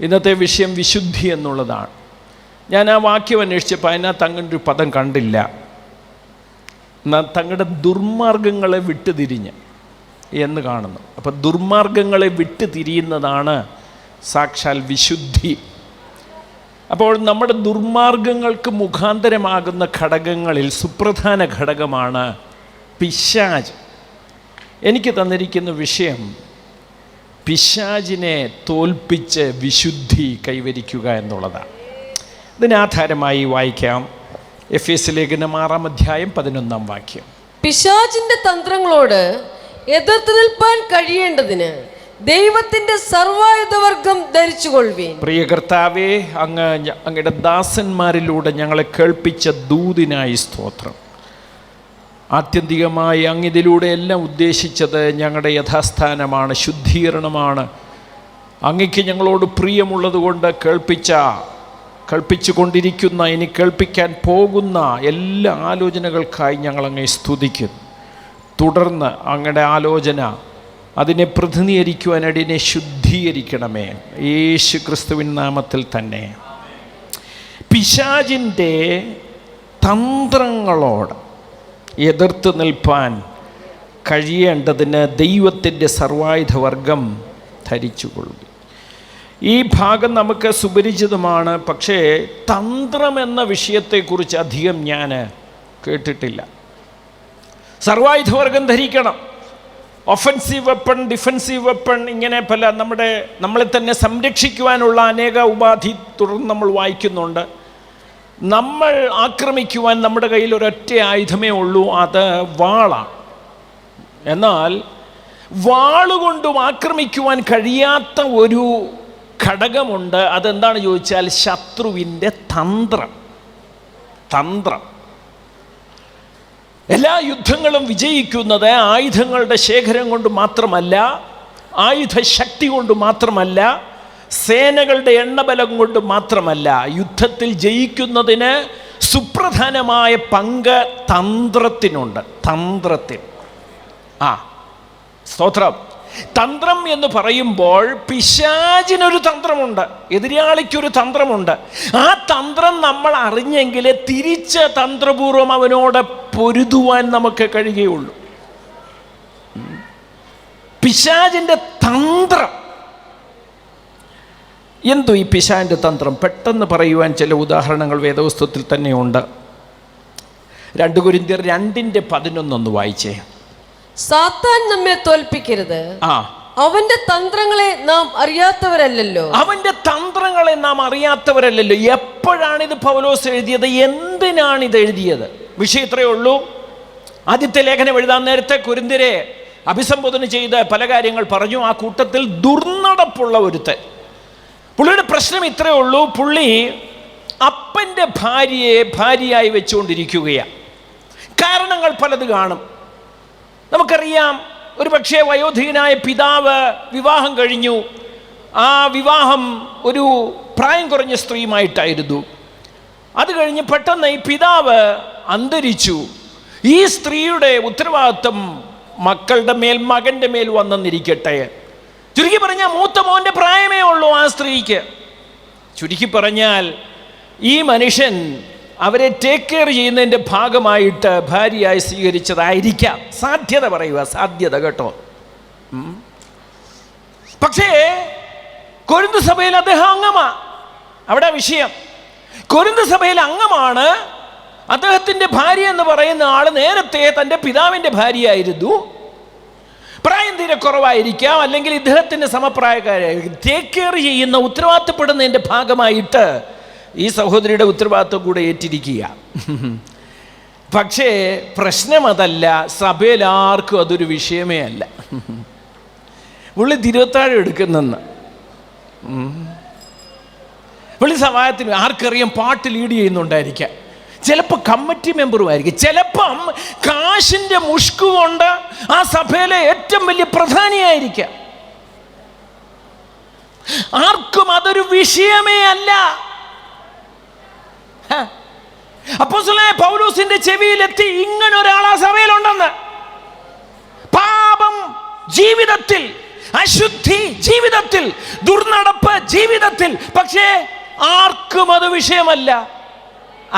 ഇന്നത്തെ വിഷയം വിശുദ്ധി എന്നുള്ളതാണ്. ഞാൻ ആ വാക്യം അന്വേഷിച്ചപ്പോൾ അതിനകത്ത് അങ്ങനെ ഒരു പദം കണ്ടില്ല. തങ്ങളുടെ ദുർമാർഗങ്ങളെ വിട്ടുതിരിഞ്ഞ് എന്ന് കാണുന്നു. അപ്പം ദുർമാർഗങ്ങളെ വിട്ടുതിരിയുന്നതാണ് സാക്ഷാൽ വിശുദ്ധി. അപ്പോൾ നമ്മുടെ ദുർമാർഗങ്ങൾക്ക് മുഖാന്തരമാകുന്ന ഘടകങ്ങളിൽ സുപ്രധാന ഘടകമാണ് പിശാച്. എനിക്ക് തന്നിരിക്കുന്ന വിഷയം പിശാചിനെ തോൽപ്പിച്ച് വിശുദ്ധി കൈവരിക്കുക എന്നുള്ളതാണ്. ഇതിനാധാരമായി വായിക്കാം എഫേസ്യ ലേഖനം 6-ാം അധ്യായം 11-ാം വാക്യം. പിശാചിന്റെ തന്ത്രങ്ങളോട് എതിർത്ത് നിൽപ്പാൻ കഴിയേണ്ടതിന് ദൈവത്തിന്റെ സർവായുധവർഗം ധരിച്ചുകൊള്ളുവീൻ. പ്രിയ കർത്താവേ, അങ്ങയുടെ ദാസന്മാരിലൂടെ ഞങ്ങളെ കേൾപ്പിച്ച ദൂതിനായി സ്തോത്രം. ആത്യന്തികമായി അങ്ങിതിലൂടെ എല്ലാം ഉദ്ദേശിച്ചത് ഞങ്ങളുടെ യഥാസ്ഥാനമാണ്, ശുദ്ധീകരണമാണ്. അങ്ങയ്ക്ക് ഞങ്ങളോട് പ്രിയമുള്ളത് കൊണ്ട് കേൾപ്പിച്ചു കൊണ്ടിരിക്കുന്ന, ഇനി കേൾപ്പിക്കാൻ പോകുന്ന എല്ലാ ആലോചനകൾക്കായി ഞങ്ങൾ അങ്ങയെ സ്തുതിക്കുന്നു. തുടർന്ന് അങ്ങയുടെ ആലോചന അതിനെ പ്രതിനിധീകരിക്കുവാൻ അടിയനെ ശുദ്ധീകരിക്കണമേ, യേശു ക്രിസ്തുവിൻ നാമത്തിൽ തന്നെ. പിശാചിൻ്റെ തന്ത്രങ്ങളോട് എതിർത്ത് നിൽപ്പാൻ കഴിയേണ്ടതിന് ദൈവത്തിൻ്റെ സർവായുധവർഗം ധരിച്ചുകൊള്ളുക. ഈ ഭാഗം നമുക്ക് സുപരിചിതമാണ്. പക്ഷേ തന്ത്രം എന്ന വിഷയത്തെക്കുറിച്ച് അധികം ഞാൻ കേട്ടിട്ടില്ല. സർവായുധവർഗം ധരിക്കണം. ഒഫൻസീവ് വെപ്പൺ, ഡിഫൻസീവ് വെപ്പൺ, ഇങ്ങനെ പല നമ്മളെ തന്നെ സംരക്ഷിക്കുവാനുള്ള അനേക ഉപാധി തുടർന്ന് നമ്മൾ വായിക്കുന്നുണ്ട്. നമ്മൾ ആക്രമിക്കുവാൻ നമ്മുടെ കയ്യിൽ ഒരൊറ്റ ആയുധമേ ഉള്ളൂ, അത് വാളാണ്. എന്നാൽ വാളുകൊണ്ടും ആക്രമിക്കുവാൻ കഴിയാത്ത ഒരു ഘടകമുണ്ട്. അതെന്താണ് ചോദിച്ചാൽ ശത്രുവിൻ്റെ തന്ത്രം. എല്ലാ യുദ്ധങ്ങളും വിജയിക്കുന്നത് ആയുധങ്ങളുടെ ശേഖരം കൊണ്ട് മാത്രമല്ല, ആയുധശക്തി കൊണ്ട് മാത്രമല്ല, സേനകളുടെ എണ്ണബലം കൊണ്ട് മാത്രമല്ല. യുദ്ധത്തിൽ ജയിക്കുന്നതിന് സുപ്രധാനമായ പങ്ക് തന്ത്രത്തിനുണ്ട്. സ്തോത്രം. തന്ത്രം എന്ന് പറയുമ്പോൾ പിശാചിനൊരു തന്ത്രമുണ്ട്, എതിരാളിക്കൊരു തന്ത്രമുണ്ട്. ആ തന്ത്രം നമ്മൾ അറിഞ്ഞെങ്കിലേ തിരിച്ച് തന്ത്രപൂർവം അവനോട് പൊരുതുവാൻ നമുക്ക് കഴിയുകയുള്ളൂ. പിശാചിൻ്റെ തന്ത്രം എന്തോ? ഈ പിശാചിൻ്റെ തന്ത്രം പെട്ടെന്ന് പറയുവാൻ ചില ഉദാഹരണങ്ങൾ വേദപുസ്തകത്തിൽ തന്നെയുണ്ട്. 2 കൊരിന്ത്യർ 2:11 വായിച്ചേ. സാത്താൻ നമ്മെ തോൽപ്പിക്കരുത്, അവന്റെ തന്ത്രങ്ങളെ നാം അറിയാത്തവരല്ലല്ലോ. എപ്പോഴാണിത് പൗലോസ് എഴുതിയത്? എന്തിനാണിത് എഴുതിയത്? വിഷയം ഇത്രയേ ഉള്ളൂ. ആദ്യത്തെ ലേഖനം എഴുതാൻ നേരത്തെ കൊരിന്ത്യരെ അഭിസംബോധന ചെയ്ത് പല കാര്യങ്ങൾ പറഞ്ഞു. ആ കൂട്ടത്തിൽ ദുർനടപ്പുള്ള ഒരുത്തൻ. പുള്ളിയുടെ പ്രശ്നം ഇത്രയേ ഉള്ളൂ. പുള്ളി അപ്പൻ്റെ ഭാര്യയെ ഭാര്യയായി വെച്ചുകൊണ്ടിരിക്കുകയാണ്. കാരണങ്ങൾ പലത് കാണും. നമുക്കറിയാം, ഒരു പക്ഷേ വയോധികനായ പിതാവ് വിവാഹം കഴിഞ്ഞു. ആ വിവാഹം ഒരു പ്രായം കുറഞ്ഞ സ്ത്രീയുമായിട്ടായിരുന്നു. അത് കഴിഞ്ഞ് പെട്ടെന്ന് ഈ പിതാവ് അന്തരിച്ചു. ഈ സ്ത്രീയുടെ ഉത്തരവാദിത്വം മക്കളുടെ മേൽ, മകൻ്റെ മേൽ വന്നെന്നിരിക്കട്ടെ. ചുരുക്കി പറഞ്ഞാൽ മൂത്ത മോൻ്റെ പ്രായമേ ഉള്ളൂ ആ സ്ത്രീക്ക്. ചുരുക്കി പറഞ്ഞാൽ ഈ മനുഷ്യൻ അവരെ ടേക്ക് കെയർ ചെയ്യുന്നതിൻ്റെ ഭാഗമായിട്ട് ഭാര്യയായി സ്വീകരിച്ചതായിരിക്കാം. സാധ്യത കേട്ടോ. പക്ഷേ കൊരിന്ത് സഭയിൽ അദ്ദേഹം അംഗമാണ്. അവിടെ വിഷയം, കൊരിന്ത് സഭയിൽ അംഗമാണ്. അദ്ദേഹത്തിൻ്റെ ഭാര്യ എന്ന് പറയുന്ന ആൾ നേരത്തെ തൻ്റെ പിതാവിൻ്റെ ഭാര്യയായിരുന്നു. പ്രായം തീരെ കുറവായിരിക്കാം, അല്ലെങ്കിൽ ഇദ്ദേഹത്തിൻ്റെ സമപ്രായക്കാരായിരിക്കും. ടേക്ക് കെയർ ചെയ്യുന്ന, ഉത്തരവാദിത്തപ്പെടുന്നതിൻ്റെ ഭാഗമായിട്ട് ഈ സഹോദരിയുടെ ഉത്തരവാദിത്വം കൂടെ ഏറ്റിരിക്കുക. പക്ഷേ പ്രശ്നം അതല്ല. സഭയിൽ ആർക്കും അതൊരു വിഷയമേ അല്ല. പുള്ളി തിരുവത്താഴം എടുക്കുന്നെന്ന്, പുള്ളി സഭായത്തിന് ആർക്കറിയാം പാട്ട് ലീഡ് ചെയ്യുന്നുണ്ടായിരിക്കാം. ചിലപ്പോൾ കമ്മിറ്റി മെമ്പറുമായിരിക്കും. ചിലപ്പം കാശിൻ്റെ മുഷ്കു കൊണ്ട് ആ സഭയിലെ ഏറ്റവും വലിയ പ്രധാനിയായിരിക്കാം. ആർക്കും അതൊരു വിഷയമേ അല്ല. അപ്പോസ്തലനായ പൗലോസിന്റെ ചെവിയിലെത്തി ഇങ്ങനെ ഒരാൾ ആ സഭയിലുണ്ടെന്ന്. പാപം ജീവിതത്തിൽ അശുദ്ധി ജീവിതത്തിൽ, ദുർനടപ്പ് ജീവിതത്തിൽ. പക്ഷേ ആർക്കും അത് വിഷയമല്ല.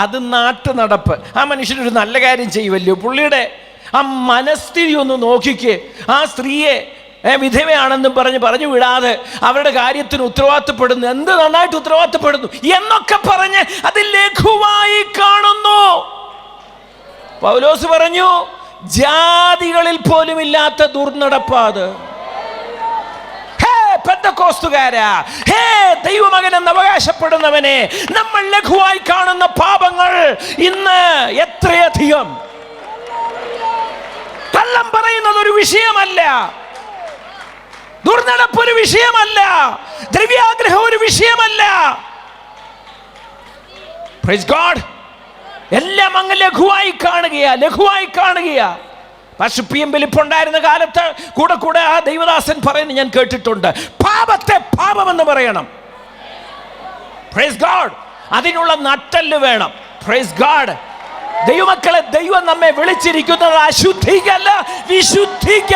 അത് നാട്ടു നടപ്പ്. ആ മനുഷ്യനൊരു നല്ല കാര്യം ചെയ്യുമല്ലോ, പുള്ളിയുടെ ആ മനസ്ഥിതി ഒന്ന് നോക്കിക്ക്. ആ സ്ത്രീയെ വിധവയാണെന്നും പറഞ്ഞു വിടാതെ അവരുടെ കാര്യത്തിന് ഉത്തരവാദിത്തപ്പെടുന്നു. എന്ത് നന്നായിട്ട് ഉത്തരവാദിത്തപ്പെടുന്നു എന്നൊക്കെ പറഞ്ഞ് അത് ലഘുവായി കാണുന്നു. പൗലോസ് പറഞ്ഞു, ജാതികളിൽ പോലും ഇല്ലാത്ത ദുർനടപ്പാത്. പെന്തക്കോസ്തുകാരാ, ഹേ ദൈവമകനെന്ന് അവകാശപ്പെടുന്നവനെ, നമ്മൾ ലഘുവായി കാണുന്ന പാപങ്ങൾ ഇന്ന് എത്രയധികം. കള്ളം പറയുന്നത് ഒരു വിഷയമല്ല, ദുർനടപ്പ് ഒരു വിഷയമല്ല, ദ്രവ്യാഗ്രഹം ഒരു വിഷയമല്ല. Praise God. എല്ലാം അങ്ങ് ലഘുവായി കാണുകയാ. പക്ഷെ PM വിളിപ്പുണ്ടായിരുന്ന കാലത്ത് കൂടെ ആ ദൈവദാസൻ പറയുന്നത് ഞാൻ കേട്ടിട്ടുണ്ട്, പാപത്തെ പാപമെന്ന് പറയണം. Praise God. അതിനുള്ള നട്ടെല്ല് വേണം. Praise God. ദൈവമക്കളെ, ദൈവം നമ്മെ വിളിച്ചിരിക്കുന്നത് അശുദ്ധിക്കല്ല, വിശുദ്ധിക്ക.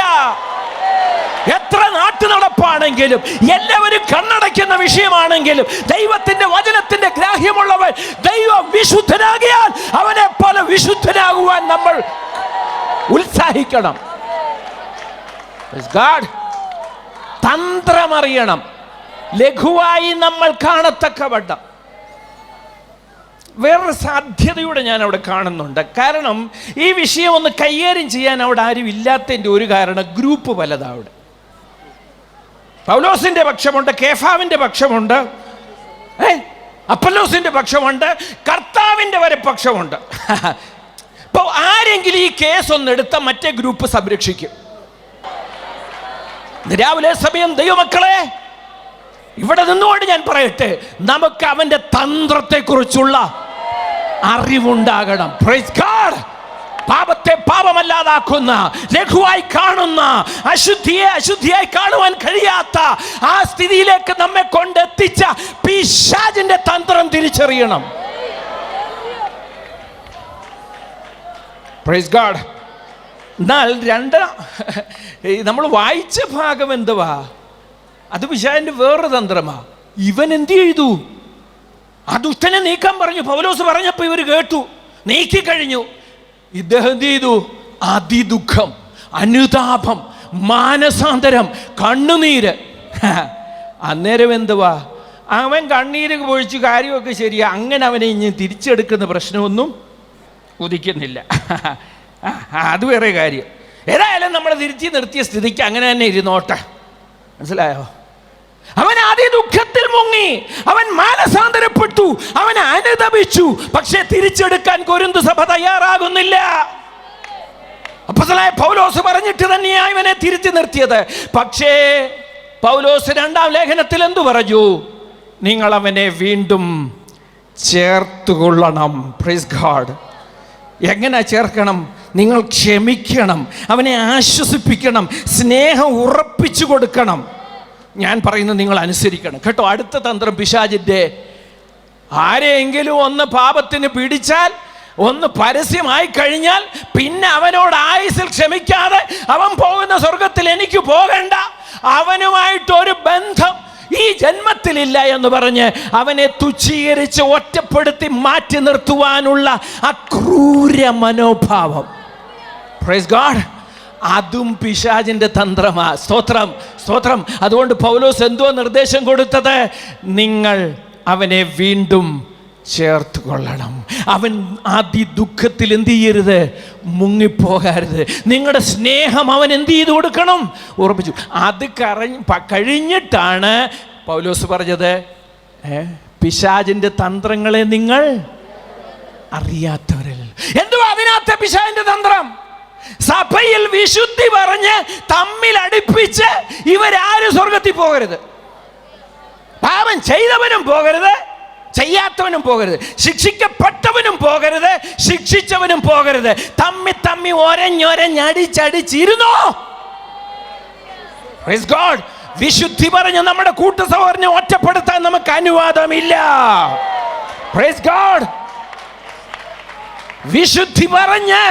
എത്ര നാട്ടു നടപ്പാണെങ്കിലും, എല്ലാവരും കണ്ണടയ്ക്കുന്ന വിഷയമാണെങ്കിലും, ദൈവത്തിന്റെ വചനത്തിന്റെ ഗ്രാഹ്യമുള്ളവൻ ദൈവം വിശുദ്ധനാകിയാൽ അവനെ പോലെ വിശുദ്ധനാകുവാൻ നമ്മൾ ഉത്സാഹിക്കണം. തന്ത്രമറിയണം, ലഘുവായി നമ്മൾ കാണത്തക്കവണ്ണം. വേറൊരു സാധ്യതയൂടെ ഞാൻ അവിടെ കാണുന്നുണ്ട്. കാരണം ഈ വിഷയം ഒന്ന് കൈകാര്യം ചെയ്യാൻ അവിടെ ആരും ഇല്ലാത്തതിൻ്റെ ഒരു കാരണം, ഗ്രൂപ്പ് പലതാ അവിടെ. പൗലോസിന്റെ പക്ഷമുണ്ട്, കേഫാവിന്റെ പക്ഷമുണ്ട്, അപ്പല്ലോസിന്റെ പക്ഷമുണ്ട്, കർത്താവിന്റെ വരെ പക്ഷമുണ്ട്. ഇപ്പോൾ ആരെങ്കിലും ഈ കേസ് ഒന്ന് എടുത്താൽ മറ്റേ ഗ്രൂപ്പ് സംരക്ഷിക്കും. രാവിലെ സമയം ദൈവമക്കളെ, ഇവിടെ നിന്നുകൊണ്ട് ഞാൻ പറയട്ടെ, നമുക്ക് അവന്റെ തന്ത്രത്തെക്കുറിച്ചുള്ള അറിവുണ്ടാകണം. Praise God. പാപത്തെ പാപമല്ലാതാക്കുന്ന, ലഘുവായി കാണുന്ന, അശുദ്ധിയെ അശുദ്ധിയായി കാണുവാൻ കഴിയാത്ത ആ സ്ഥിതിയിലേക്ക് നമ്മെ കൊണ്ടെത്തിച്ച പിശാചിന്റെ തന്ത്രം തിരിച്ചറിയണം. Praise God. എന്നാൽ നമ്മൾ വായിച്ച ഭാഗം എന്തുവാ? അത് പിശാചിന്റെ വേറൊരു തന്ത്രമാ. ഇവൻ എന്ത് ചെയ്തു? ആ ദുഷ്ടനെ നീക്കാൻ പറഞ്ഞു. പൗലോസ് പറഞ്ഞപ്പോൾ ഇവർ കേട്ടു, നീക്കി കഴിഞ്ഞു. ഇദ്ദേഹം എന്ത് ചെയ്തു? അതിദുഃഖം, അനുതാപം, മാനസാന്തരം, കണ്ണുനീര്. അന്നേരം എന്തുവാ? അവൻ കണ്ണീര് പൊഴിച്ചു, കാര്യമൊക്കെ ശരിയാ. അങ്ങനെ അവനെ ഇനി തിരിച്ചെടുക്കുന്ന പ്രശ്നമൊന്നും ഉദിക്കുന്നില്ല. അത് വേറെ കാര്യം. ഏതായാലും നമ്മൾ തിരിച്ചു നിർത്തിയ സ്ഥിതിക്ക് അങ്ങനെ തന്നെ ഇരുന്നോട്ടെ. മനസ്സിലായോ? അവൻ ആദ്യ ദുഃഖത്തിൽ മുങ്ങി, അവൻ മാനസാന്തരപ്പെട്ടു, അവൻ അനുതപിച്ചു. പക്ഷെ തിരിച്ചെടുക്കാൻ കൊരിന്ത് സഭ തയ്യാറാകുന്നില്ല. അപ്പോസ്തലനായ പൗലോസ് പറഞ്ഞിട്ട് തന്നെയാ ഇവനെ തിരിച്ചു നിർത്തിയത്. പക്ഷേ പൗലോസ് 2-ാം ലേഖനത്തിൽ എന്തു പറഞ്ഞു? നിങ്ങൾ അവനെ വീണ്ടും ചേർത്തുകൊള്ളണം. Praise God. എങ്ങനെ ചേർക്കണം? നിങ്ങൾ ക്ഷമിക്കണം, അവനെ ആശ്വസിപ്പിക്കണം, സ്നേഹം ഉറപ്പിച്ചു കൊടുക്കണം. ഞാൻ പറയുന്നത് നിങ്ങൾ അനുസരിക്കണം കേട്ടോ. അടുത്ത തന്ത്രം പിശാചിന്റെ, ആരെയെങ്കിലും ഒന്ന് പാപത്തിന് പിടിച്ചാൽ, ഒന്ന് പരസ്യമായി കഴിഞ്ഞാൽ, പിന്നെ അവനോട് ആയുസ്സിൽ ക്ഷമിക്കാതെ അവൻ പോകുന്ന സ്വർഗത്തിൽ എനിക്ക് പോകണ്ട, അവനുമായിട്ടൊരു ബന്ധം ഈ ജന്മത്തിലില്ല എന്ന് പറഞ്ഞ് അവനെ തുച്ഛീകരിച്ച് ഒറ്റപ്പെടുത്തി മാറ്റി നിർത്തുവാനുള്ള ആ ക്രൂര മനോഭാവം. Praise God. അതും പിശാചിന്റെ തന്ത്രമാ. സ്തോത്രം, സ്തോത്രം. അതുകൊണ്ട് പൗലോസ് എന്തോ നിർദ്ദേശം കൊടുത്തത്? നിങ്ങൾ അവനെ വീണ്ടും ചേർത്ത് കൊള്ളണം. അവൻ അതിദുഃഖത്തിൽ എന്ത് ചെയ്യരുത്? മുങ്ങിപ്പോകരുത്. നിങ്ങളുടെ സ്നേഹം അവൻ എന്ത് ചെയ്ത് കൊടുക്കണം? ഉറപ്പിച്ചു. അത് കഴിഞ്ഞിട്ടാണ് പൗലോസ് പറഞ്ഞത്, പിശാചിന്റെ തന്ത്രങ്ങളെ നിങ്ങൾ അറിയാത്തവരല്ല. എന്തുവാ അതിനകത്ത് പിശാചിന്റെ തന്ത്രം? സഭയിൽ വിശുദ്ധി പറഞ്ഞ് തമ്മിൽ അടുപ്പിച്ച് ഇവരാരും സ്വർഗത്തിൽ പോകരുത്. പാപം ചെയ്തവനും പോകരുത്, ചെയ്യാത്തവനും പോകരുത്, ശിക്ഷിക്കപ്പെട്ടവനും പോകരുത്, ശിക്ഷിച്ചവനും പോകരുത്. തമ്മി ഒരഞ്ഞടിച്ചടിച്ചിരുന്നോ? Praise God. വിശുദ്ധി പറഞ്ഞ് നമ്മുടെ കൂട്ടുസഹോദരനെ ഒറ്റപ്പെടുത്താൻ നമുക്ക് അനുവാദമില്ല. Praise God. വിശുദ്ധി പറഞ്ഞ്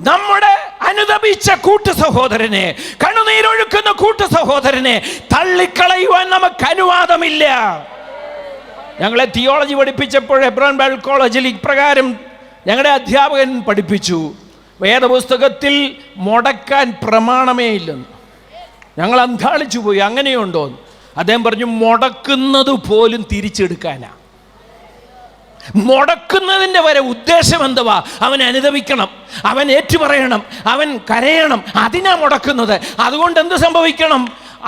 നമ്മുടെ അനുതപിച്ച കൂട്ടു സഹോദരനെ, കണ്ണുനീരൊഴുക്കുന്ന കൂട്ടു സഹോദരനെ തള്ളിക്കളയുവാൻ നമുക്ക് അനുവാദമില്ല. ഞങ്ങളെ തിയോളജി പഠിപ്പിച്ചപ്പോൾ ഹെബ്രോൻ ബൈബിൾ കോളേജിൽ ഇപ്രകാരം ഞങ്ങളുടെ അധ്യാപകൻ പഠിപ്പിച്ചു, വേദപുസ്തകത്തിൽ മുടക്കാൻ പ്രമാണമേ ഇല്ലെന്ന്. ഞങ്ങൾ അന്താളിച്ചു പോയി, അങ്ങനെയുണ്ടോ? അദ്ദേഹം പറഞ്ഞു, മുടക്കുന്നത് പോലും തിരിച്ചെടുക്കാനാ. മുടക്കുന്നതിൻ്റെ വരെ ഉദ്ദേശം എന്തുവാ? അവൻ അനുതപിക്കണം, അവൻ ഏറ്റുപറയണം, അവൻ കരയണം, അതിനാ മുടക്കുന്നത്. അതുകൊണ്ട് എന്ത് സംഭവിക്കണം?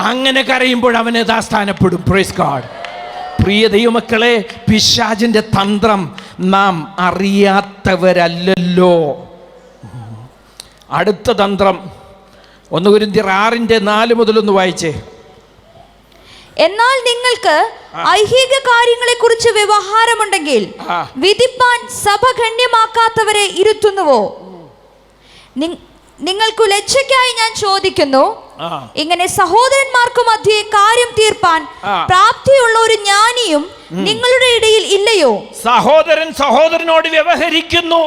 അങ്ങനെ കരയുമ്പോൾ അവൻ യഥാസ്ഥാനപ്പെടും. Praise God. പ്രിയ ദൈവമക്കളെ, പിശാചിൻ്റെ തന്ത്രം നാം അറിയാത്തവരല്ലല്ലോ. അടുത്ത തന്ത്രം 1 കൊരിന്ത്യർ 6:4 വായിച്ചേ. എന്നാൽ നിങ്ങൾക്ക് ഐഹിക കാര്യങ്ങളെ കുറിച്ച് വ്യവഹാരമുണ്ടെങ്കിൽ വിധിപ്പാൻ സഭ ഗണ്യമാക്കാത്തവരെ ഇരുത്തുന്നുവോ? നിങ്ങൾക്കു ലജ്ജയ്ക്കായി ഞാൻ ചോദിക്കുന്നു, ഇങ്ങനെ സഹോദരന്മാർക്കു മധ്യേ കാര്യം തീർപ്പാൻ പ്രാപ്തിയുള്ള ഒരു ജ്ഞാനിയും നിങ്ങളുടെ ഇടയിൽ ഇല്ലയോ? സഹോദരൻ സഹോദരനോട് വ്യവഹരിക്കുന്നു,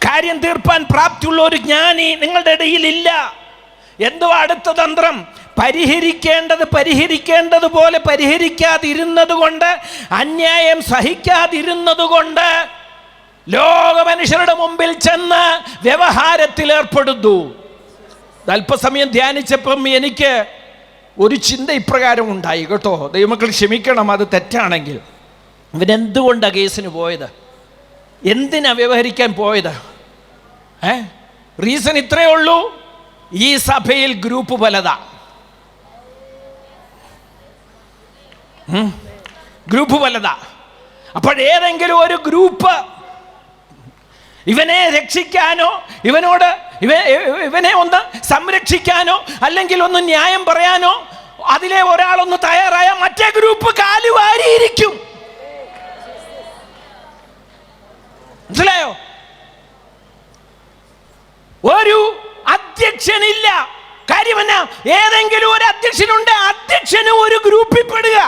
കാര്യം തീർപ്പാൻ പ്രാപ്തിയുള്ള ഒരു ജ്ഞാനി നിങ്ങളുടെ ഇടയിൽ ഇല്ല. എന്തുവാ അടുത്ത തന്ത്രം? പരിഹരിക്കേണ്ടത് പോലെ പരിഹരിക്കാതിരുന്നത് കൊണ്ട്, അന്യായം സഹിക്കാതിരുന്നത് കൊണ്ട് ലോക മനുഷ്യരുടെ മുമ്പിൽ ചെന്ന് വ്യവഹാരത്തിൽ ഏർപ്പെടുന്നു. അല്പസമയം ധ്യാനിച്ചപ്പം എനിക്ക് ഒരു ചിന്ത ഇപ്രകാരം ഉണ്ടായി കേട്ടോ. ദൈവമക്കൾ ക്ഷമിക്കണം, അത് തെറ്റാണെങ്കിൽ. ഇവനെന്തുകൊണ്ടാണ് കേസിന് പോയത്? എന്തിനാ വ്യവഹരിക്കാൻ പോയത്? റീസൺ ഇത്രയേ ഉള്ളൂ, ഈ സഭയിൽ ഗ്രൂപ്പ് പലതാ. അപ്പോഴേതെങ്കിലും ഒരു ഗ്രൂപ്പ് ഇവനെ രക്ഷിക്കാനോ, ഇവനെ ഒന്ന് സംരക്ഷിക്കാനോ, അല്ലെങ്കിൽ ഒന്ന് ന്യായം പറയാനോ അതിലെ ഒരാളൊന്ന് തയ്യാറായ മറ്റേ ഗ്രൂപ്പ് കാലുവാരിയിരിക്കും. മനസ്സിലായോ? ഒരു അധ്യക്ഷനില്ല. കാര്യമെന്നാ? ഏതെങ്കിലും ഒരു അധ്യക്ഷനുണ്ട്, അധ്യക്ഷന് ഒരു ഗ്രൂപ്പിൽ പെടുക.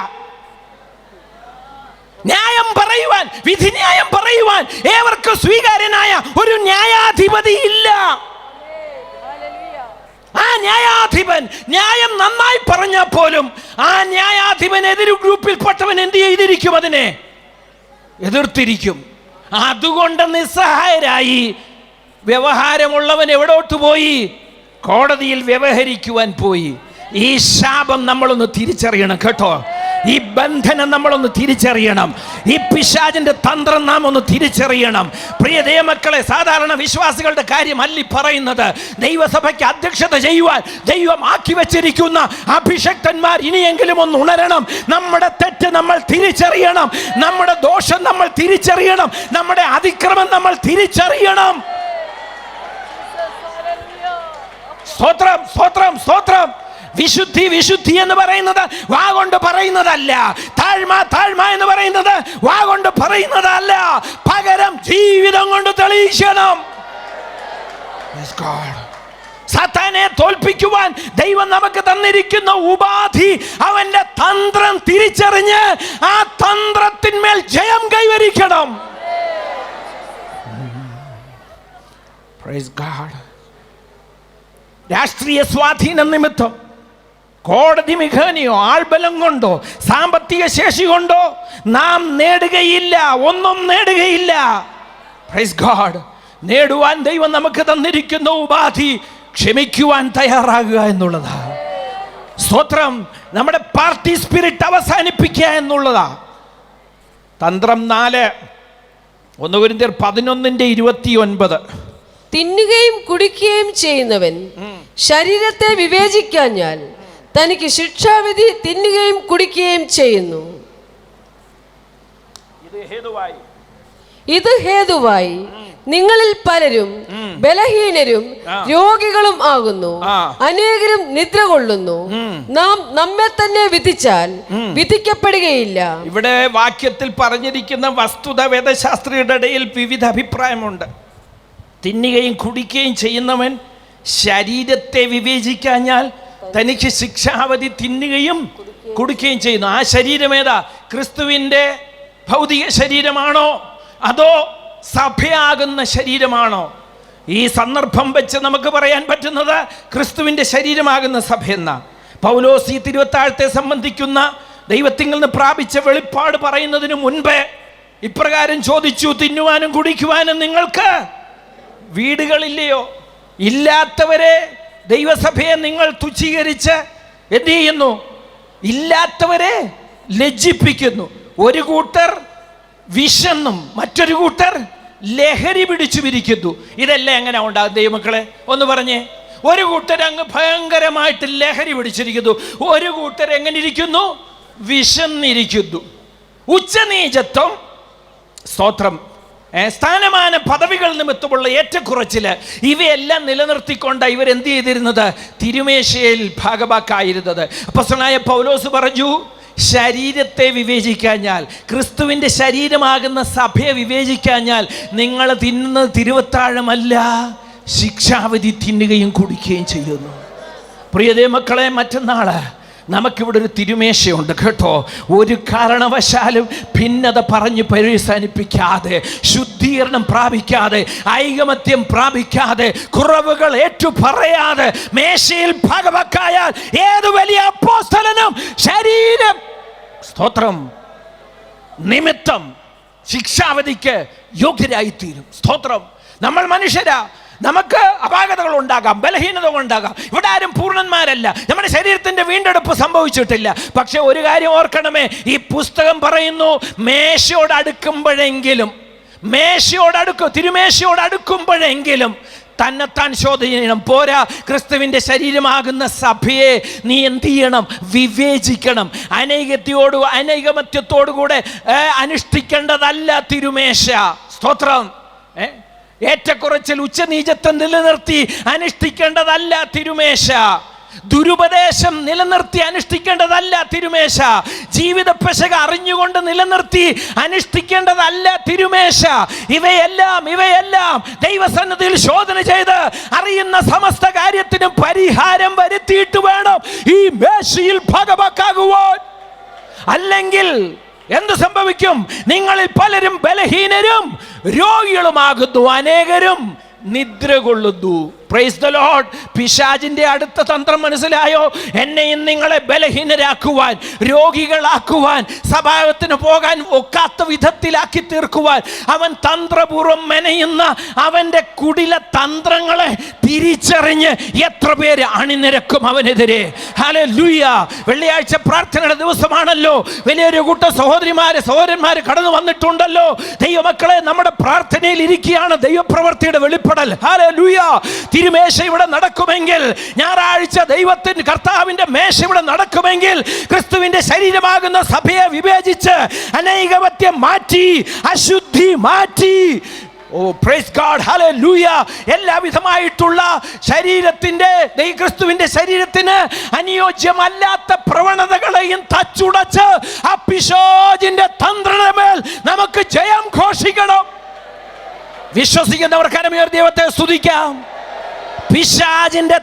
ന്യായം പറയുവാൻ, വിധിന്യായം പറയുവാൻ ഏവർക്കും സ്വീകാര്യനായ ഒരു ന്യായാധിപതി ഇല്ല. ആ ന്യായാധിപൻ ന്യായം നന്നായി പറഞ്ഞാൽ പോലും ആ ന്യായാധിപൻ എതിർ ഗ്രൂപ്പിൽപ്പെട്ടവൻ എന്ത് ചെയ്തിരിക്കും? അതിനെ എതിർത്തിരിക്കും. അതുകൊണ്ട് നിസ്സഹായരായി വ്യവഹാരമുള്ളവൻ എവിടോട്ട് പോയി? കോടതിയിൽ വ്യവഹരിക്കുവാൻ പോയി. ഈ ശാപം നമ്മളൊന്ന് തിരിച്ചറിയണം കേട്ടോ. ഈ ബന്ധനം നമ്മളൊന്ന് തിരിച്ചറിയണം. ഈ പിശാചിന്റെ തന്ത്രം നാം ഒന്ന് തിരിച്ചറിയണം. പ്രിയ ദൈവമക്കളെ, സാധാരണ വിശ്വാസികളുടെ കാര്യമല്ല പറയുന്നത്. ദൈവസഭയ്ക്ക് അധ്യക്ഷത ചെയ്യുവാൻ ദൈവം ആക്കി വെച്ചിരിക്കുന്ന അഭിഷക്തന്മാർ ഇനിയെങ്കിലും ഒന്ന് ഉണരണം. നമ്മുടെ തെറ്റ് നമ്മൾ തിരിച്ചറിയണം, നമ്മുടെ ദോഷം നമ്മൾ തിരിച്ചറിയണം, നമ്മുടെ അതിക്രമം നമ്മൾ തിരിച്ചറിയണം. സ്തോത്രം, സ്തോത്രം, സ്തോത്രം. വിശുദ്ധി എന്ന് പറയുന്നത് വാ കൊണ്ട് പറയുന്നതല്ല. താഴ്മ എന്ന് പറയുന്നത് വാ കൊണ്ട് പറയുന്നതല്ല. പകരം ജീവിതം കൊണ്ട് തെളിയിക്കണം. സാത്താനെ തോൽപ്പിക്കുവാൻ ദൈവം നമുക്ക് തന്നിരിക്കുന്ന ഉപാധി, അവന്റെ തന്ത്രം തിരിച്ചറിഞ്ഞ് ആ തന്ത്രത്തിന്മേൽ ജയം കൈവരിക്കണം. Praise God. രാഷ്ട്രീയ സ്വാധീനം നിമിത്തം, കോടതി മിഖാനിയോ ആൾബലം കൊണ്ടോ സാമ്പത്തിക ശേഷി കൊണ്ടോ നാം നേടുകയില്ല, ഒന്നും നേടുകയില്ല. Praise God. നേടുവാൻ ദൈവം നമുക്ക് തന്നിരിക്കുന്ന ഉപാധി ക്ഷമിക്കുവാൻ തയ്യാറാകുക എന്നുള്ളതാ. സ്തോത്രം. നമ്മുടെ പാർട്ടി സ്പിരിറ്റ് അവസാനിപ്പിക്കുക എന്നുള്ളതാ. തന്ത്രം 4, 1 കൊരിന്ത്യർ 11:29. തിന്നുകയും കുടിക്കുകയും ചെയ്യുന്നവൻ ശരീരത്തെ വിവേചിക്കാഞ്ഞാൽ തനിക്ക് ശിക്ഷാവിധി തിന്നുകയും കുടിക്കുകയും ചെയ്യുന്നു. ഇത് ഹേതുവായി നിങ്ങളിൽ പലരും ബലഹീനരും രോഗികളും ആകുന്നു, അനേകരും നിദ്ര കൊള്ളുന്നു. നാം നമ്മെ തന്നെ വിധിച്ചാൽ വിധിക്കപ്പെടുകയില്ല. ഇവിടെ വാക്യത്തിൽ പറഞ്ഞിരിക്കുന്ന വസ്തുത വേദശാസ്ത്രിയുടെ ഇടയിൽ വിവിധ അഭിപ്രായമുണ്ട്. തിന്നുകയും കുടിക്കുകയും ചെയ്യുന്നവൻ ശരീരത്തെ വിവേചിക്കാഞ്ഞാൽ തനിക്ക് ശിക്ഷാവധി തിന്നുകയും കുടിക്കുകയും ചെയ്യുന്നു. ആ ശരീരം ഏതാ? ക്രിസ്തുവിൻ്റെ ഭൗതിക ശരീരമാണോ അതോ സഭയാകുന്ന ശരീരമാണോ? ഈ സന്ദർഭം വെച്ച് നമുക്ക് പറയാൻ പറ്റുന്നത് ക്രിസ്തുവിൻ്റെ ശരീരമാകുന്ന സഭയെന്ന. പൗലോസ് ഈ തിരുവത്താഴത്തെ സംബന്ധിക്കുന്ന ദൈവത്തിൽ നിന്ന് പ്രാപിച്ച വെളിപ്പാട് പറയുന്നതിന് മുൻപേ ഇപ്രകാരം ചോദിച്ചു: തിന്നുവാനും കുടിക്കുവാനും നിങ്ങൾക്ക് വീടുകളില്ലയോ? ഇല്ലാത്തവരെ, ദൈവസഭയെ നിങ്ങൾ തുച്ഛീകരിച്ച് എന്ത് ചെയ്യുന്നു? ഇല്ലാത്തവരെ ലജ്ജിപ്പിക്കുന്നു. ഒരു കൂട്ടർ വിശന്നും മറ്റൊരു കൂട്ടർ ലഹരി പിടിച്ചു വിരിക്കുന്നു. ഇതെല്ലാം എങ്ങനെ ഉണ്ടാകും ദൈവമക്കളെ? ഒന്ന് പറഞ്ഞേ. ഒരു കൂട്ടർ അങ്ങ് ഭയങ്കരമായിട്ട് ലഹരി പിടിച്ചിരിക്കുന്നു, ഒരു കൂട്ടർ എങ്ങനെ ഇരിക്കുന്നു? വിശന്നിരിക്കുന്നു. ഉച്ചനീചത്വം, സ്തോത്രം, സ്ഥാനമാന പദവികൾ നിമിത്തമുള്ള ഏറ്റക്കുറച്ചില്, ഇവയെല്ലാം നിലനിർത്തിക്കൊണ്ട് ഇവരെന്ത് ചെയ്തിരുന്നത്? തിരുമേശയിൽ ഭാഗവാക്കായിരുന്നത്. അപ്പോസ്തലനായ പൗലോസ് പറഞ്ഞു, ശരീരത്തെ വിവേചിക്കാഞ്ഞാൽ, ക്രിസ്തുവിൻ്റെ ശരീരമാകുന്ന സഭയെ വിവേചിക്കാഞ്ഞാൽ നിങ്ങൾ തിന്നുന്നത് തിരുവത്താഴമല്ല, ശിക്ഷാവിധി തിന്നുകയും കുടിക്കുകയും ചെയ്യുന്നു. പ്രിയതേ മക്കളെ, മറ്റന്നാള് നമുക്കിവിടെ ഒരു തിരുമേശയുണ്ട് കേട്ടോ. ഒരു കാരണവശാലും ഭിന്നത പറഞ്ഞ് പരിസാനിപ്പിക്കാതെ, ശുദ്ധീകരണം പ്രാപിക്കാതെ, ഐകമത്യം പ്രാപിക്കാതെ, കുറവുകൾ ഏറ്റു പറയാതെ മേശയിൽ ഭാഗവക്കായാൽ ഏത് വലിയ അപ്പോസ്തലനും ശരീരം, സ്തോത്രം, നിമിത്തം ശിക്ഷാവധിക്ക് യോഗ്യരായിത്തീരും. സ്തോത്രം. നമ്മൾ മനുഷ്യരാ, നമുക്ക് അപാകതകൾ ഉണ്ടാകാം, ബലഹീനതകൾ ഉണ്ടാകാം. ഇവിടെ ആരും പൂർണ്ണന്മാരല്ല. നമ്മുടെ ശരീരത്തിന്റെ വീണ്ടെടുപ്പ് സംഭവിച്ചിട്ടില്ല. പക്ഷെ ഒരു കാര്യം ഓർക്കണമേ, ഈ പുസ്തകം പറയുന്നു, തിരുമേശയോട് അടുക്കുമ്പോഴെങ്കിലും തന്നെത്താൻ ശോധന ചെയ്യണം. പോരാ, ക്രിസ്തുവിൻ്റെ ശരീരമാകുന്ന സഭയെ നീ എന്ത് ചെയ്യണം? വിവേചിക്കണം. അനൈകമത്യത്തോടുകൂടെ അനുഷ്ഠിക്കേണ്ടതല്ല തിരുമേശ. സ്തോത്രം. ഏറ്റക്കുറച്ചിൽ, ഉച്ചനീചത്വം നിലനിർത്തി അനുഷ്ഠിക്കേണ്ടതല്ല തിരുമേശ. ദുരുപദേശം നിലനിർത്തി അനുഷ്ഠിക്കേണ്ടതല്ല തിരുമേശ. ജീവിത പെശക അറിഞ്ഞുകൊണ്ട് നിലനിർത്തി അനുഷ്ഠിക്കേണ്ടതല്ല തിരുമേശ. ഇവയെല്ലാം ദൈവസന്നിധിയിൽ ശോധന ചെയ്ത് അറിയുന്ന സമസ്ത കാര്യത്തിനും പരിഹാരം വരുത്തിയിട്ട് വേണം ഈ മേശയിൽ ഭാഗവാക്കാകുവാൻ. അല്ലെങ്കിൽ എന്തു സംഭവിക്കും? നിങ്ങളിൽ പലരും ബലഹീനരും രോഗികളുമാകുന്നു, അനേകരും നിദ്ര കൊള്ളുന്നു. Praise the Lord. പിശാചിന്റെ അടുത്ത തന്ത്രം മനസ്സിലായോ? എന്നെയും നിങ്ങളെ ബലഹീനരാക്കുവാൻ, രോഗികളാക്കുവാൻ, സഭാഗത്തിന് പോകാൻ ഒക്കാത്ത വിധത്തിലാക്കി തീർക്കുവാൻ അവൻ തന്ത്രപൂർവ്വം മെനയുന്ന അവൻ്റെ കുടില തന്ത്രങ്ങളെ തിരിച്ചറിഞ്ഞ് എത്ര പേര് അണിനിരക്കും അവനെതിരെ. ഹല്ലേലൂയ. വെള്ളിയാഴ്ച പ്രാർത്ഥനയുടെ ദിവസമാണല്ലോ. വലിയൊരു കൂട്ടം സഹോദരന്മാര് കടന്നു വന്നിട്ടുണ്ടല്ലോ. ദൈവമക്കളെ, നമ്മുടെ പ്രാർത്ഥനയിൽ ഇരിക്കുകയാണ് ദൈവപ്രവൃത്തിയുടെ വെളിപ്പെടൽ. ഹല്ലേലൂയ. തിരുമേശ ഇവിടെ നടക്കുമെങ്കിൽ, ഞായറാഴ്ച ദൈവത്തിന്റെ കർത്താവിന്റെ മേശ ഇവിടെ നടക്കുമെങ്കിൽ, ക്രിസ്തുവിന്റെ ശരീരമാകുന്ന സഭയെ വിവേചിച്ച് അനൈകമത്യം മാറ്റി, അശുദ്ധി മാറ്റി, പ്രൈസ് ഗോഡ്, ഹല്ലേലൂയ, എല്ലാവിധമായിട്ടുള്ള ശരീരത്തിന്റെ, ക്രിസ്തുവിന്റെ ശരീരത്തിന് അനുയോജ്യമല്ലാത്ത പ്രവണതകളെയും തച്ചുടച്ച് ആ പിശാചിന്റെ തന്ത്രമേൽ നമുക്ക് ജയം ഘോഷിക്കണം. വിശ്വസിക്കുന്നവർ കരമുയർത്തി ദൈവത്തെ സ്തുതിക്കാം. പിശാചിന്റെ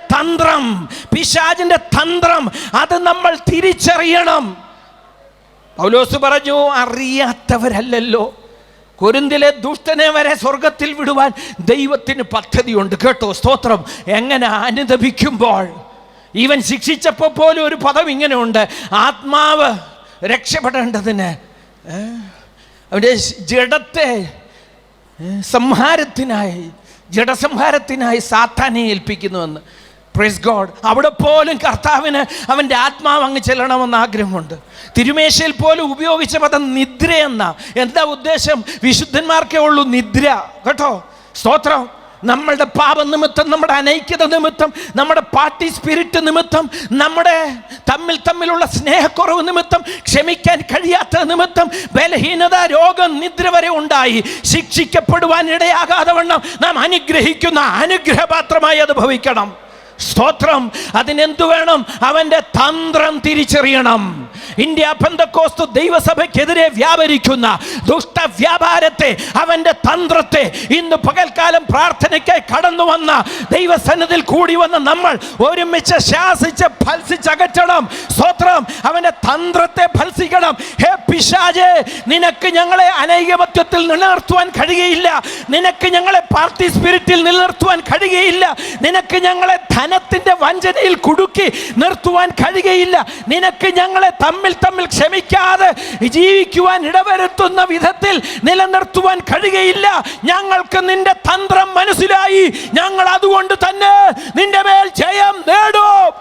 തന്ത്രം അത് നമ്മൾ തിരിച്ചറിയണം. പൗലോസ് പറഞ്ഞു, അറിയാത്തവരല്ലല്ലോ. കൊരിന്തിലെ ദുഷ്ടനെ വരെ സ്വർഗത്തിൽ വിടുവാൻ ദൈവത്തിന് പദ്ധതിയുണ്ട് കേട്ടോ. സ്തോത്രം. എങ്ങനെ? അനുദപിക്കുമ്പോൾ. ഇവൻ ശിക്ഷിച്ചപ്പോൾ പോലും ഒരു പദം ഇങ്ങനെ ഉണ്ട്: ആത്മാവ് രക്ഷപ്പെടേണ്ടതിന് അവൻ്റെ ജഡത്തെ ജഡസംഹാരത്തിനായി സാത്താനെ ഏൽപ്പിക്കുന്നുവെന്ന്. Praise God. അവിടെ പോലും കർത്താവിന് അവൻ്റെ ആത്മാവ് അങ്ങ് ചെല്ലണമെന്ന് ആഗ്രഹമുണ്ട്. തിരുമേശയിൽ പോലും ഉപയോഗിച്ച പദം നിദ്ര എന്ന. എന്താ ഉദ്ദേശം? വിശുദ്ധന്മാർക്കേ ഉള്ളൂ നിദ്ര കേട്ടോ. സ്തോത്രം. നമ്മളുടെ പാപം നിമിത്തം, നമ്മുടെ അനൈക്യത നിമിത്തം, നമ്മുടെ പാർട്ടി സ്പിരിറ്റ് നിമിത്തം, നമ്മുടെ തമ്മിലുള്ള സ്നേഹക്കുറവ് നിമിത്തം, ക്ഷമിക്കാൻ കഴിയാത്ത നിമിത്തം, ബലഹീനത, രോഗം, നിദ്ര വരെ ഉണ്ടായി ശിക്ഷിക്കപ്പെടുവാൻ ഇടയാകാതെ വണ്ണം നാം അനുഗ്രഹിക്കുന്ന അനുഗ്രഹപാത്രമായി അത് ഭവിക്കണം. സ്തോത്രം. അതിനെന്തു വേണം? അവൻ്റെ തന്ത്രം തിരിച്ചറിയണം. ഇന്ത്യ പെന്തക്കോസ്ത് ദൈവസഭയ്ക്കെതിരെ വ്യാപരിക്കുന്ന ദുഷ്ടവ്യാപാരത്തെ, അവന്റെ തന്ത്രത്തെ ഇന്ന് പകൽക്കാലം പ്രാർത്ഥനയ്ക്കായി കടന്നു വന്ന ദൈവസന്നിധിയിൽ കൂടി വന്ന് നമ്മൾ ഒരുമിച്ച് ശാസിച്ച് ഫൽസിച്ചകറ്റണം. സ്തോത്രം. അവന്റെ തന്ത്രത്തെ ഫൽസിക്കണം. ഹേ പിശാചേ, നിനക്ക് ഞങ്ങളെ അനൈകമത്യത്തിൽ നിലനിർത്തുവാൻ കഴിയുകയില്ല. നിനക്ക് ഞങ്ങളെ പാർട്ടി സ്പിരിറ്റിൽ നിലനിർത്തുവാൻ കഴിയുകയില്ല. നിനക്ക് ഞങ്ങളെ ധനത്തിന്റെ വഞ്ചനയിൽ കുടുക്കി നിർത്തുവാൻ കഴിയുകയില്ല. നിനക്ക് ഞങ്ങളെ തമ്മിൽ ക്ഷമിക്കാതെ ജീവിക്കുവാൻ ഇടവരുത്തുന്ന വിധത്തിൽ നിലനിർത്തുവാൻ കഴിയുകയില്ല. ഞങ്ങൾക്ക് നിന്റെ തന്ത്രം മനസ്സിലായി. ഞങ്ങൾ അതുകൊണ്ട് തന്നെ നിന്റെ മേൽ ജയം നേടും.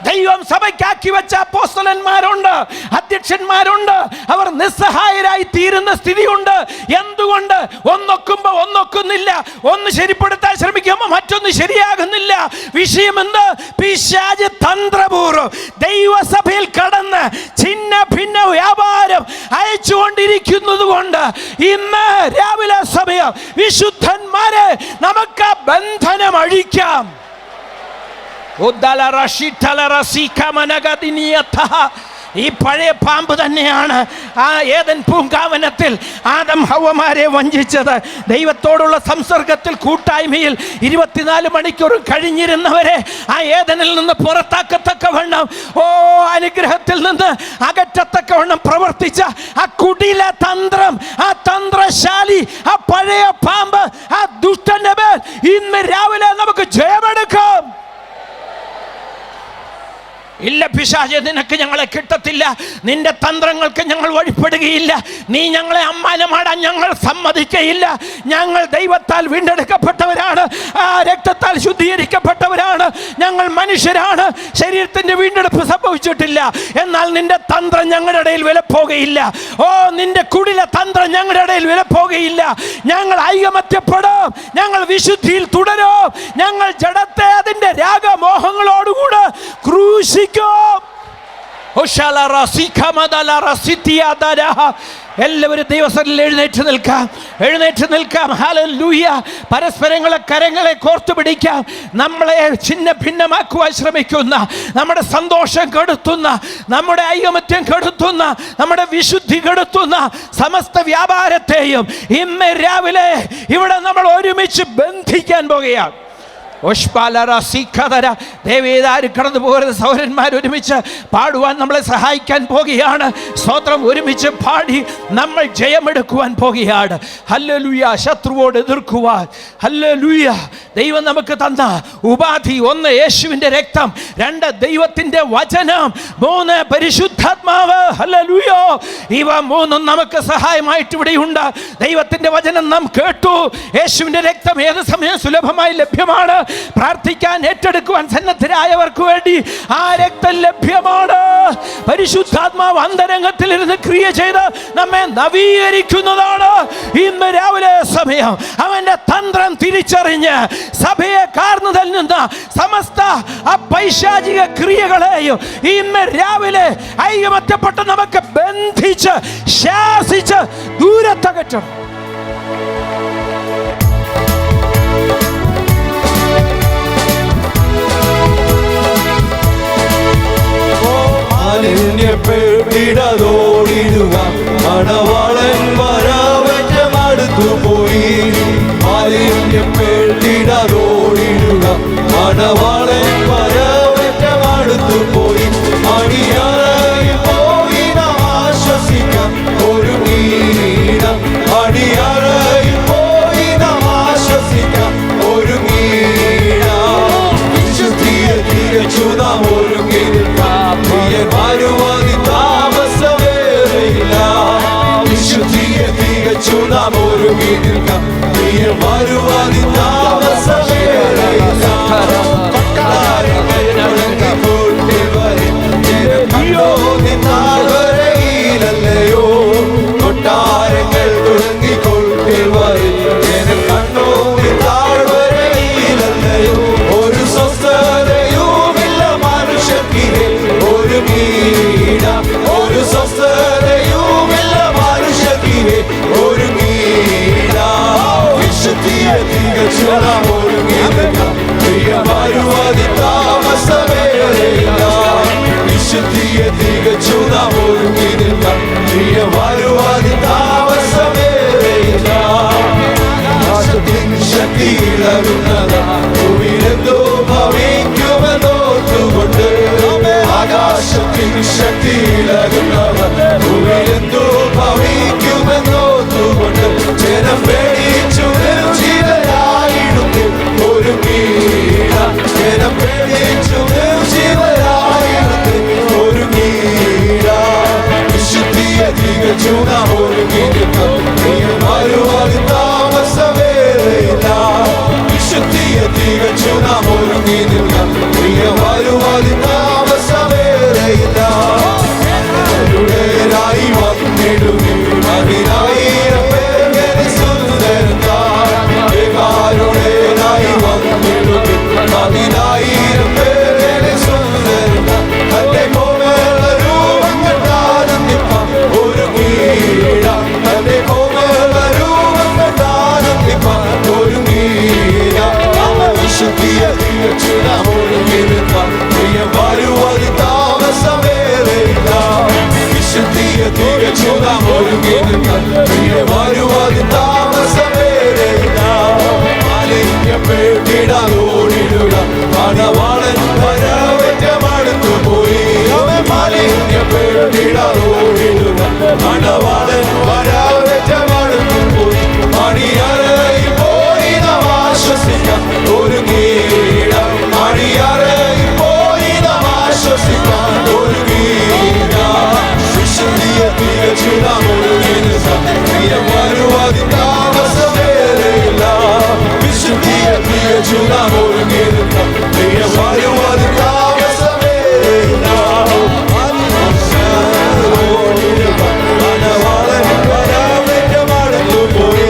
ദൈവം സഭയ്ക്കാക്കി വെച്ച അപ്പോസ്തലന്മാരുണ്ട്, അധ്യക്ഷന്മാരുണ്ട്. അവർ നിസ്സഹായരായി തീരുന്ന സ്ഥിതിയുണ്ട്. എന്തുകൊണ്ട്? ഒന്നൊക്കുമ്പോ ഒന്നൊക്കുന്നില്ല. ഒന്ന് ശരിപ്പെടുത്താൻ ശ്രമിക്കുമ്പോൾ മറ്റൊന്ന് ശരിയാകുന്നില്ല. വിഷയമെന്ത്? പിശാച് തന്ത്രപൂർവ്വം ദൈവസഭയിൽ കടന്ന് ഛിന്ന ഭിന്ന വ്യാപാരം അയച്ചുകൊണ്ടിരിക്കുന്നത് കൊണ്ട് ഇന്ന് രാവിലെ സമയം വിശുദ്ധന്മാരെ നമുക്ക് ബന്ധനം അഴിക്കാം. ഈ പഴയ പാമ്പ് തന്നെയാണ് ആ ഏദൻ പൂങ്കാവനത്തിൽ ആദം ഹവ്വമാരെ വഞ്ചിച്ചത്. ദൈവത്തോടുള്ള സംസർഗത്തിൽ കൂട്ടായ്മയിൽ 24 മണിക്കൂർ കഴിഞ്ഞിരുന്നവരെ ആ ഏദനിൽ നിന്ന് പുറത്താക്കത്തക്കവണ്ണം, അനുഗ്രഹത്തിൽ നിന്ന് അകറ്റത്തക്കവണ്ണം പ്രവർത്തിച്ച ആ കുടില തന്ത്രം, ആ തന്ത്രശാലി, ആ പഴയ പാമ്പ്, ആ ദുഷ്ടന്റെ മേൽ ഇന്ന് രാവിലെ നമുക്ക് ജയമെടുക്കാം. ഇല്ല പിശാചേ, നിനക്ക് ഞങ്ങളെ കിട്ടത്തില്ല. നിന്റെ തന്ത്രങ്ങൾക്ക് ഞങ്ങൾ വഴിപ്പെടുകയില്ല. നീ ഞങ്ങളെ അമ്മാനമാടാൻ ഞങ്ങൾ സമ്മതിക്കയില്ല. ഞങ്ങൾ ദൈവത്താൽ വീണ്ടെടുക്കപ്പെട്ടവരാണ്, ആ രക്തത്താൽ ശുദ്ധീകരിക്കപ്പെട്ടവരാണ്. ഞങ്ങൾ മനുഷ്യരാണ്, ശരീരത്തിന്റെ വീണ്ടെടുപ്പ് സംഭവിച്ചിട്ടില്ല. എന്നാൽ നിന്റെ തന്ത്രം ഞങ്ങളുടെ ഇടയിൽ വിലപ്പോകുകയില്ല. നിന്റെ കുടില തന്ത്രം ഞങ്ങളുടെ ഇടയിൽ വിലപ്പോകുകയില്ല. ഞങ്ങൾ ഐകമത്യപ്പെടും, ഞങ്ങൾ വിശുദ്ധിയിൽ തുടരും. ഞങ്ങൾ ജഡത്തെ അതിന്റെ രാഗമോഹങ്ങളോടുകൂടെ ക്രൂശിക്കും. എല്ലാവരും ദൈവസന്നിധിയിൽ എഴുന്നേറ്റ് നിൽക്കാം. ഹല്ലേലൂയ. പരസ്പരങ്ങളെ കരങ്ങളെ കോർത്തു പിടിക്കാം. നമ്മളെ ഛിന്ന ഭിന്നമാക്കുവാൻ ശ്രമിക്കുന്ന, നമ്മുടെ സന്തോഷം കെടുത്തുന്ന, നമ്മുടെ ഐകമത്യം കെടുത്തുന്ന, നമ്മുടെ വിശുദ്ധി കെടുത്തുന്ന സമസ്ത വ്യാപാരത്തെയും ഇന്ന് രാവിലെ ഇവിടെ നമ്മൾ ഒരുമിച്ച് ബന്ധിക്കാൻ പോകുകയാണ്. ദേവേദാര് കടന്നു പോകരുത്. സഹോദരന്മാർ ഒരുമിച്ച് പാടുവാൻ നമ്മളെ സഹായിക്കാൻ പോകുകയാണ്. സ്തോത്രം. ഒരുമിച്ച് പാടി നമ്മൾ ജയമെടുക്കുവാൻ പോകുകയാണ്. ഹല്ലേലൂയ. ശത്രുവോട് എതിർക്കുവാൻ. ഹല്ലേലൂയ. ദൈവം നമുക്ക് തന്ന ഉപാധി: 1 യേശുവിൻ്റെ രക്തം, 2 ദൈവത്തിൻ്റെ വചനം, 3 പരിശുദ്ധാത്മാവ്. ഹല്ലേലൂയ. ഇവ 3 നമുക്ക് സഹായമായിട്ട് ഇവിടെയുണ്ട്. ദൈവത്തിൻ്റെ വചനം നാം കേട്ടു. യേശുവിൻ്റെ രക്തം ഏത് സമയം സുലഭമായി ലഭ്യമാണ്. പ്രാർത്ഥിക്കാൻ ഏറ്റെടുക്കുവാൻ സന്നദ്ധരായവർക്ക് വേണ്ടി ആ രക്തം ലഭ്യമാണ്. പരിശുദ്ധാത്മാവ് അന്തരംഗത്തിൽ ഇരുന്ന് ക്രിയ ചെയ്ത് നമ്മെ നവീകരിക്കുന്നതാണ്. ഇന്ന് രാവിലെ സമയം അവന്റെ തന്ത്രം തിരിച്ചറിഞ്ഞ് സഭയെ കാർന്നു തല്ലുന്ന സമസ്ത പൈശാചിക ക്രിയകളെയും ഇന്ന് രാവിലെ ഐകമത്യപ്പെട്ട് നമുക്ക് ബന്ധിച്ച് ശാസിച്ച് ദൂരത്തകറ്റണം. മാലിന്യപ്പെട്ടിടതോടിടുക, മണവാളൻ വരവറ്റമടുത്തു പോയി. മാലിന്യപ്പെട്ടിടതോടിടുക, മണവാളൻ വരവറ്റമടുത്തു പോയി. അണിയറയിൽ പോയി നാം ആശ്വസിക്കാം ഒരുങ്ങീടം. അണിയറയിൽ പോയി നാം ആശ്വസിക്കാം ഒരുങ്ങീടം. വിശുദ്ധിയെ തികച്ചു നാം ഒരുങ്ങി വരുവാതി താമസമേറയില്ല. വിശുദ്ധിയെ തികച്ചു നാം ഒരുങ്ങി നിൽക്കാം. വരുവാതി താമസമേറയില്ല. കൊട്ടാരങ്ങളിലല്ലയോ കൊട്ടാരങ്ങൾ തുടങ്ങിക്കൊണ്ടിൽ വരും. കണ്ണോ താഴ്വരയിലല്ലയോ ഒരു സ്വസ്ഥതയുമില്ല മനുഷ്യർക്കിടെ. ഒരു മീട ഒരു സ്വസ്ഥതയുമില്ല മനുഷ്യർക്കിടെ. ഒരു മീട വിശുദ്ധിയെ തികച്ചു വിശുദ്ധിയെ തികച്ചു നാം ഒരുങ്ങി നിൽക്കാം. പ്രിയ വരുവാതിൽ താമസമേറെയില്ല. ആകാശത്തിൻ ശക്തി ഇളകുന്നത് ഭൂമിയിലെന്തോ ഭവിക്കുമെന്നോർത്തുകൊണ്ട്. ആകാശത്തിൻ ശക്തി ഇളകുന്നത് ഭൂമിയിലെന്തോ ഭവിക്കുമെന്നോർത്തുകൊണ്ട്. ജനം പേടിച്ചു നിർജീവരായിടുന്നു ഒരുങ്ങിയിടാം. ജനം പേടിച്ചു നിർജീവരായിടുന്നു ഒരുങ്ങിയിടാം. വിശുദ്ധിയെ തികച്ചു നാം ഒരുങ്ങി നിൽക്കാം. പ്രിയ വരുവാതിൽ താമസമേറെയില്ല. വിശുദ്ധിയെ തികച്ചു നാം ഒരുങ്ങി നിൽക്കാം. പ്രിയ വരുവാതിൽ താമസമേറെയില്ല. ായി വന്നിടുകയും അതിനായിരം പേർ സുന്ദരനായി വന്നിടുകയും അതിനായിരം പേർ സുന്ദരന തന്റെ കോമള രൂപം കണ്ടാനന്ദിപ്പാൻ ഒരുങ്ങിയിടാം. തന്റെ കോമള രൂപം കണ്ടാനന്ദിപ്പാൻ ഒരുങ്ങിയിടാം. വിശുദ്ധിയെ തികച്ചു നാം ഒരുങ്ങി നിൽക്കാം. പ്രിയ വരുവാതിൽ താമസമേറെയില്ല. വിശുദ്ധിയെ തികച്ചു നാം ഒരുങ്ങി നിൽക്കാം. പ്രിയ വരുവാതിൽ താമസമേറെയില്ല. മാലിന്യപ്പെട്ടിടാതോടിടുക മണവാളൻ വരവേറ്റമടുത്തു പോയി. മാലിന്യപ്പെട്ടിടാതോടിടുക മണവാളൻ വരവേറ്റമടുത്തു പോയി. മണിയറയിൽ പോയി നാം ആശ്വസിക്കാം ഒരുങ്ങിയിടാം. മണിയറയിൽ പോയി നാം ആശ്വസിക്കാം ഒരുങ്ങിയിടാം. വിശുദ്ധിയെ തികച്ചു നാം ഒരുങ്ങി നിൽക്കാം. പ്രിയ വരുവാതിൽ താമസമേറെയില്ല. വിശുദ്ധിയെ തികച്ചു നാം ഒരുങ്ങി നിൽക്കാം. പ്രിയ വരുവാതിൽ താമസമേറെയില്ല. മണവാളൻ വരവേറ്റമടുത്തു പോയി.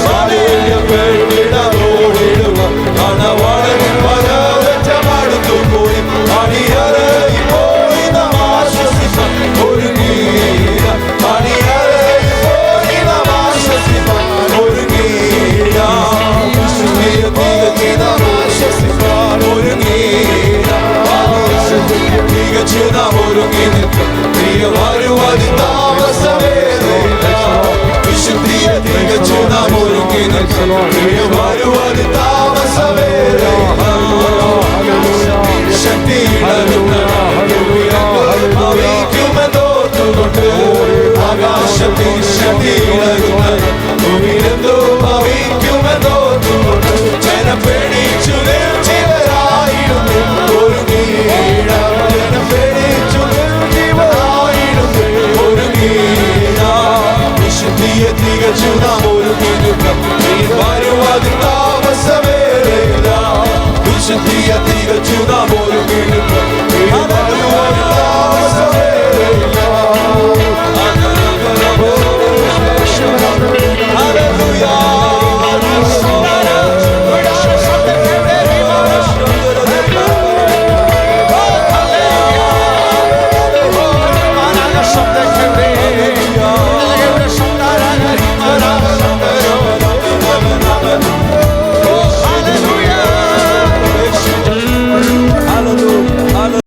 മാലിന്യപ്പെട്ടിടാതോടിടുക മണവാളൻ വരവേറ്റമടുത്തു പോയി. മണിയറയിൽ പോയി നാം ആശ്വസിപ്പാൻ ഒരുങ്ങിയിടാം. മണിയറയിൽ പോയി നാം ആശ്വസിപ്പാൻ ഒരുങ്ങിയിടാം. വിശുദ്ധിയെ തികച്ചു നാം ആശ്വസിപ്പാൻ ഒരുങ്ങിയിടാം. തികച്ചു നാം ഒരുങ്ങി നിൽക്കും. പ്രിയ വരുവാതിൽ താമസമേറെയില്ല. വിശുദ്ധിയെ തികച്ചു നാം ഒരുങ്ങി നിൽക്കും. പ്രിയ വരുവാതിൽ